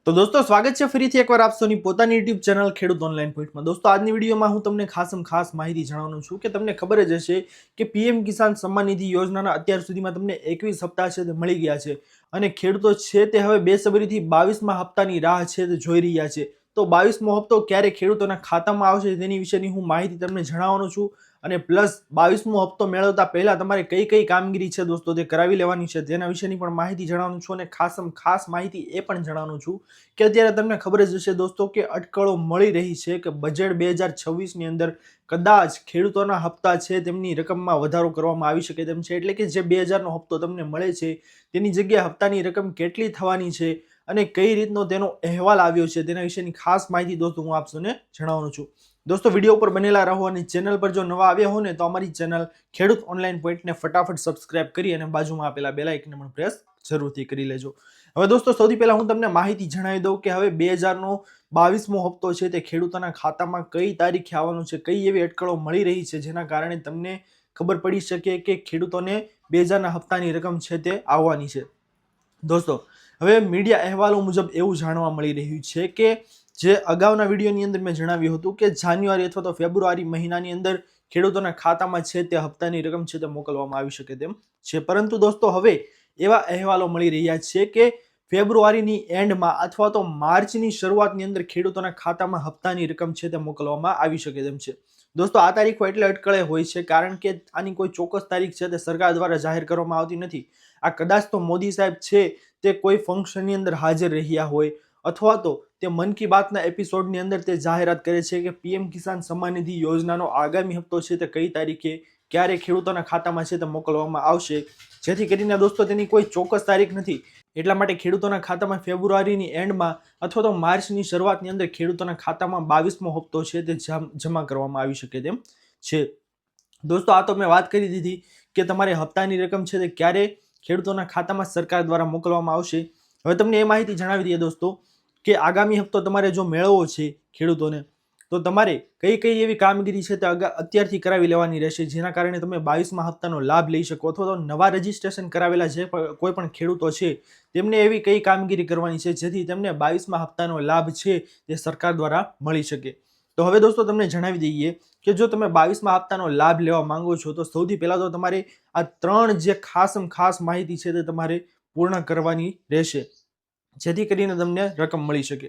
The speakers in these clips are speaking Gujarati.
તો દોસ્તો સ્વાગત છે ફરીથી એકવાર આપ સૌની પોતાની યુટ્યુબ ચેનલ ખેડૂત ઓનલાઈન પોઈન્ટમાં। દોસ્તો આજની વિડીયોમાં હું તમને ખાસ માહિતી જણાવવાનું છું કે તમને ખબર જ હશે કે પીએમ કિસાન સન્માન નિધિ યોજનાના અત્યાર સુધીમાં તમને 21 હપ્તા છે તે મળી ગયા છે અને ખેડૂતો છે તે હવે બેસબરીથી 22મા હપ્તાની રાહ છે તે જોઈ રહ્યા છે। તો 22મો હપ્તો ક્યારે ખેડૂતોના ખાતામાં આવશે તેની વિશેની હું માહિતી તમને જણાવવાનો છું અને પ્લસ 22મો હપ્તો મેળવતા પહેલા તમારે કઈ કઈ કામગીરી છે દોસ્તો તે કરાવી લેવાની છે તેના વિશેની પણ માહિતી જણાવવાનું છું અને ખાસ માહિતી એ પણ જણાવવાનું છું કે અત્યારે તમને ખબર જ હશે દોસ્તો કે અટકળો મળી રહી છે કે બજેટ 2026ની અંદર કદાચ ખેડૂતોના હપ્તા છે તેમની રકમમાં વધારો કરવામાં આવી શકે તેમ છે। એટલે કે જે 2000નો હપ્તો તમને મળે છે તેની જગ્યાએ હપ્તાની રકમ કેટલી થવાની છે અને કઈ રીતનો તેનો અહેવાલ આવ્યો છે તેના વિશેની ખાસ માહિતી દોસ્તો હું આપ સૌને જણાવવાનો છું। દોસ્તો વિડીયો ઉપર બનેલા રહો અને ચેનલ પર જો નવા આવ્યા હો ને તો અમારી ચેનલ ખેડૂત ઓનલાઈન પોઈન્ટને ફટાફટ સબસ્ક્રાઇબ કરી અને બાજુમાં આપેલા બેલ આઇકનને પણ પ્રેસ જરૂરથી કરી લેજો। હવે દોસ્તો સૌથી પહેલા હું તમને માહિતી જણાવી દઉં કે હવે 2000નો 22મો હપ્તો છે તે ખેડૂતોના ખાતામાં કઈ તારીખે આવવાનો છે, કઈ એવી અટકળો મળી રહી છે જેના કારણે તમને ખબર પડી શકે કે ખેડૂતોને 2000ના હપ્તાની રકમ છે તે આવવાની છે। દોસ્તો હવે મીડિયા અહેવાલો મુજબ એવું જાણવા મળી રહ્યું છે કે જે અગાઉના વિડીયોની અંદર મેં જણાવ્યું હતું કે જાન્યુઆરી અથવા તો ફેબ્રુઆરી મહિનાની અંદર ખેડૂતોના ખાતામાં છે તે હપ્તાની રકમ છે તે મોકલવામાં આવી શકે તેમ છે। પરંતુ દોસ્તો હવે એવા અહેવાલો મળી રહ્યા છે કે ફેબ્રુઆરીની એન્ડમાં અથવા તો માર્ચની શરૂઆતની અંદર ખેડૂતોના ખાતામાં હપ્તાની રકમ છે તે મોકલવામાં આવી શકે તેમ છે। દોસ્તો આ તારીખો એટલે અટકળે હોય છે કારણ કે આની કોઈ ચોક્કસ તારીખ છે તે સરકાર દ્વારા જાહેર કરવામાં આવતી નથી। આ કદાચ તો મોદી સાહેબ છે તે કોઈ ફંક્શનની અંદર હાજર રહ્યા હોય અથવા તો તે મન કી બાતના એપિસોડની અંદર તે જાહેરાત કરે છે કે પીએમ કિસાન સન્માન નિધિ યોજનાનો આગામી હપ્તો છે તે કઈ તારીખે ક્યારે ખેડૂતોના ખાતામાં છે તે મોકલવામાં આવશે, જેથી કરીને દોસ્તો તેની કોઈ ચોક્કસ તારીખ નથી। એટલા માટે ખેડૂતોના ખાતામાં ફેબ્રુઆરીની એન્ડમાં અથવા તો માર્ચની શરૂઆતની અંદર ખેડૂતોના ખાતામાં 22મો હપ્તો છે તે જમા કરવામાં આવી શકે તેમ છે। દોસ્તો આ તો મેં વાત કરી દીધી કે તમારે હપ્તાની રકમ છે તે ક્યારે ખેડૂતોના ખાતામાં સરકાર દ્વારા મોકલવામાં આવશે। હવે તમને એ માહિતી જણાવી દઈએ દોસ્તો કે આગામી હપ્તો તમારે જો મેળવવો છે ખેડૂતોને તો તમારે કઈ કઈ એવી કામગીરી છે તે અત્યારથી કરાવી લેવાની રહેશે જેના કારણે તમે 22મા હપ્તાનો લાભ લઈ શકો અથવા તો નવા રજીસ્ટ્રેશન કરાવેલા જે કોઈ પણ ખેડૂતો છે તેમને એવી કઈ કામગીરી કરવાની છે જેથી તેમને 22મા હપ્તાનો લાભ છે તે સરકાર દ્વારા મળી શકે। તો હવે દોસ્તો તમને જણાવી દઈએ કે જો તમે 22મા હપ્તાનો લાભ લેવા માંગો છો તો સૌથી પહેલા તો તમારે આ ત્રણ જે ખાસ માહિતી છે તે તમારે પૂર્ણ કરવાની રહેશે જેથી કરીને તમને રકમ મળી શકે।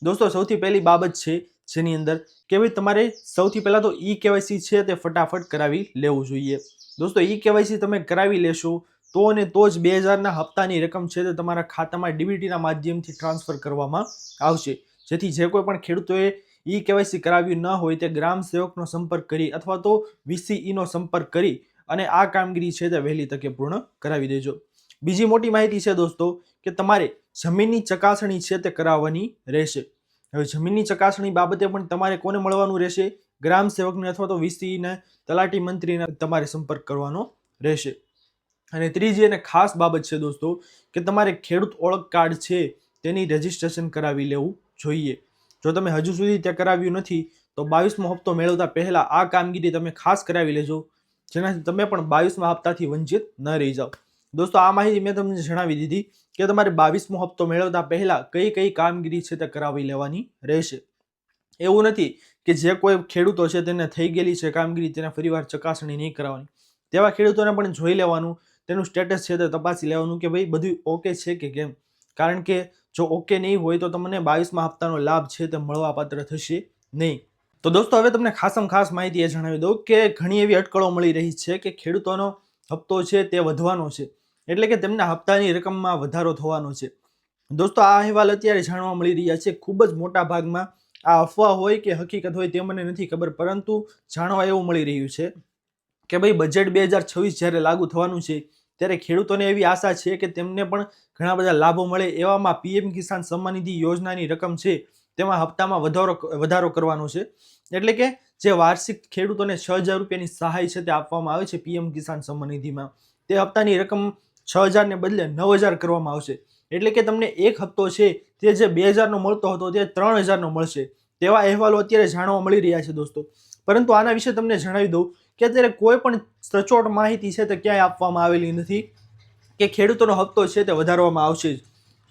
દોસ્તો સૌથી પહેલી બાબત છે જેની અંદર કે ભાઈ તમારે સૌથી પહેલા તો ઈ કેવાયસી છે તે ફટાફટ કરાવી લેવું જોઈએ। દોસ્તો ઈ કેવાયસી તમે કરાવી લેશો તો અને તો જ 2000ના હપ્તાની રકમ છે તે તમારા ખાતામાં ડીબીટીના માધ્યમથી ટ્રાન્સફર કરવામાં આવશે, જેથી જે કોઈ પણ ખેડૂતોએ ઈ કેવાયસી કરાવ્યું ન હોય તે ગ્રામ સેવકનો સંપર્ક કરી અથવા તો વીસીઈનો સંપર્ક કરી અને આ કામગીરી છે તે વહેલી તકે પૂર્ણ કરાવી દેજો। બીજી મોટી માહિતી છે દોસ્તો કે તમારે જમીનની ચકાસણી છે તે કરાવવાની રહેશે। હવે જમીનની ચકાસણી બાબતે પણ તમારે કોને મળવાનું રહેશે? ગ્રામ સેવકને અથવા તો વીસીઈને, તલાટી મંત્રીને તમારે સંપર્ક કરવાનો રહેશે। અને ત્રીજી અને ખાસ બાબત છે દોસ્તો કે તમારે ખેડૂત ઓળખ કાર્ડ છે તેની રજીસ્ટ્રેશન કરાવી લેવું જોઈએ। જો તમે હજુ સુધી તે કરાવ્યું નથી તો 22મો હપ્તો મેળવતા પહેલા આ કામગીરી તમે ખાસ કરાવી લેજો જેનાથી તમે પણ 22મા હપ્તાથી વંચિત ન રહી જાઓ। દોસ્તો આ માહિતી મેં તમને જણાવી દીધી કે તમારે 22મો હપ્તો મેળવતા પહેલા કઈ કામગીરી છે તે કરાવી લેવાની રહેશે। એવું નથી કે જે કોઈ ખેડૂતો છે તેને થઈ ગયેલી છે કામગીરી તેને ફરીવાર ચકાસણી નહીં કરાવવાની, તેવા ખેડૂતોને પણ જોઈ લેવાનું, તેનું સ્ટેટસ છે તે તપાસી લેવાનું કે ભાઈ બધું ઓકે છે કે કેમ, કારણ કે જો ઓકે નહીં હોય તો તમને 22મા હપ્તાનો લાભ છે તે મળવાપાત્ર થશે નહીં। તો દોસ્તો હવે તમને ખાસ માહિતી એ જણાવી દઉં કે ઘણી એવી અટકળો મળી રહી છે કે ખેડૂતોનો હપ્તો છે તે વધવાનો છે, એટલે કે તેમના હપ્તાની રકમમાં વધારો થવાનો છે। દોસ્તો આ અહેવાલ અત્યારે જાણવા મળી રહ્યા છે, ખૂબ જ મોટા ભાગમાં આ અફવા હોય કે હકીકત હોય તે મને નથી ખબર, પરંતુ જાણવા એવું મળી રહ્યું છે કે ભાઈ બજેટ 2026 જ્યારે લાગુ થવાનું છે ત્યારે ખેડૂતોને એવી આશા છે કે તેમને પણ ઘણા બધા લાભો મળે, એવામાં પીએમ કિસાન સન્માન નિધિ યોજનાની રકમ છે તેમાં હપ્તામાં વધારો કરવાનો છે। એટલે કે જે વાર્ષિક ખેડૂતોને 6000 રૂપિયાની સહાય છે તે આપવામાં આવે છે પીએમ કિસાન સન્માન નિધિમાં, તે હપ્તાની રકમ 6000 ને બદલે 9000 કરવામાં આવશે। એટલે કે તમને એક હપ્તો છે તે જે 2000નો મળતો હતો તે 3000નો મળશે, તેવા અહેવાલો અત્યારે જાણવા મળી રહ્યા છે દોસ્તો। પરંતુ આના વિશે તમને જણાવી દઉં કે અત્યારે કોઈ પણ સચોટ માહિતી છે તે ક્યાંય આપવામાં આવેલી નથી કે ખેડૂતોનો હપ્તો છે તે વધારવામાં આવશે જ।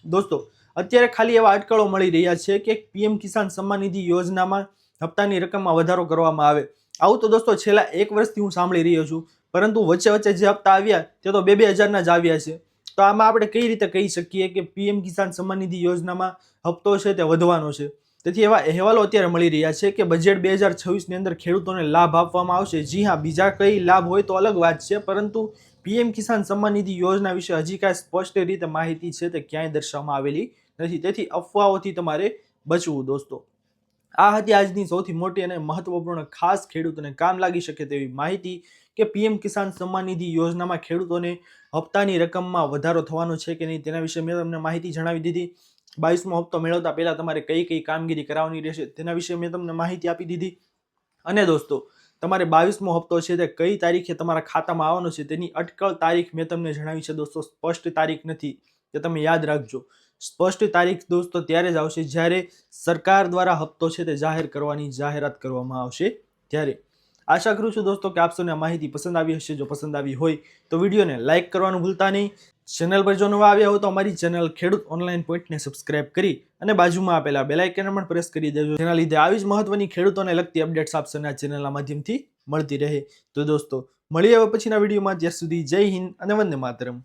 દોસ્તો અત્યારે ખાલી એવા અટકળો મળી રહ્યા છે કે પીએમ કિસાન સન્માન નિધિ યોજનામાં હપ્તાની રકમમાં વધારો કરવામાં આવે. આવું તો દોસ્તો છેલ્લા 1 વર્ષથી હું સાંભળી રહ્યો છું, પરંતુ વચ્ચે વચ્ચે જે હપ્તા આવ્યા તે તો 2,000ના જ આવ્યા છે. તો આમાં આપણે કઈ રીતે કહી શકીએ કે પીએમ કિસાન સન્માન નિધિ યોજનામાં હપ્તો છે તે વધવાનો છે? તેથી એવા અહેવાલો અત્યારે મળી રહ્યા છે કે બજેટ 2026ની અંદર ખેડૂતોને લાભ આપવામાં આવશે. જી હા, બીજા કઈ લાભ હોય તો અલગ વાત છે, પરંતુ પીએમ કિસાન સન્માન નિધિ યોજના વિશે હજી કાંઈ સ્પષ્ટ રીતે માહિતી છે તે ક્યાંય દર્શાવવામાં આવેલી નથી. તેથી અફવાઓથી તમારે બચવું દોસ્તો. આ હતી આજની સૌથી મોટી અને મહત્વપૂર્ણ ખાસ ખેડૂતોને કામ લાગી શકે તેવી માહિતી કે પીએમ કિસાન સન્માન નિધિ યોજનામાં ખેડૂતોને હપ્તાની રકમમાં વધારો થવાનો છે કે નહીં, તેના વિશે મેં તમને માહિતી જણાવી દીધી. 22મો હપ્તો મેળવતા પહેલા તમારે કઈ કઈ કામગીરી કરાવવાની રહેશે તેના વિશે મેં તમને માહિતી આપી દીધી. અને દોસ્તો, તમારે 22મો હપ્તો છે તે કઈ તારીખે તમારા ખાતામાં આવવાનો છે તેની અટકળ તારીખ મેં તમને જણાવી છે દોસ્તો. સ્પષ્ટ તારીખ નથી, તે તમે યાદ રાખજો. સ્પષ્ટ તારીખ દોસ્તો ત્યારે જ આવશે જ્યારે સરકાર દ્વારા હપ્તો છે તે જાહેર કરવાની જાહેરાત કરવામાં આવશે ત્યારે. આશા કરું છું દોસ્તો કે આપ સૌને આ માહિતી પસંદ આવી હશે. જો પસંદ આવી હોય તો વિડીયોને લાઇક કરવાનું ભૂલતા નહીં. ચેનલ પર જો નવા આવ્યા હોય તો અમારી ચેનલ ખેડૂત ઓનલાઈન પોઈન્ટને સબસ્ક્રાઇબ કરી અને બાજુમાં આપેલા બેલ આઇકન પણ પ્રેસ કરી દેજો, જેના લીધે આવી જ મહત્વની ખેડૂતોને લગતી અપડેટ્સ આપ સૌને આ ચેનલના માધ્યમથી મળતી રહે. તો દોસ્તો, મળીએ હવે પછીના વિડીયોમાં. ત્યાં સુધી જય હિન્દ અને વંદે માતરમ.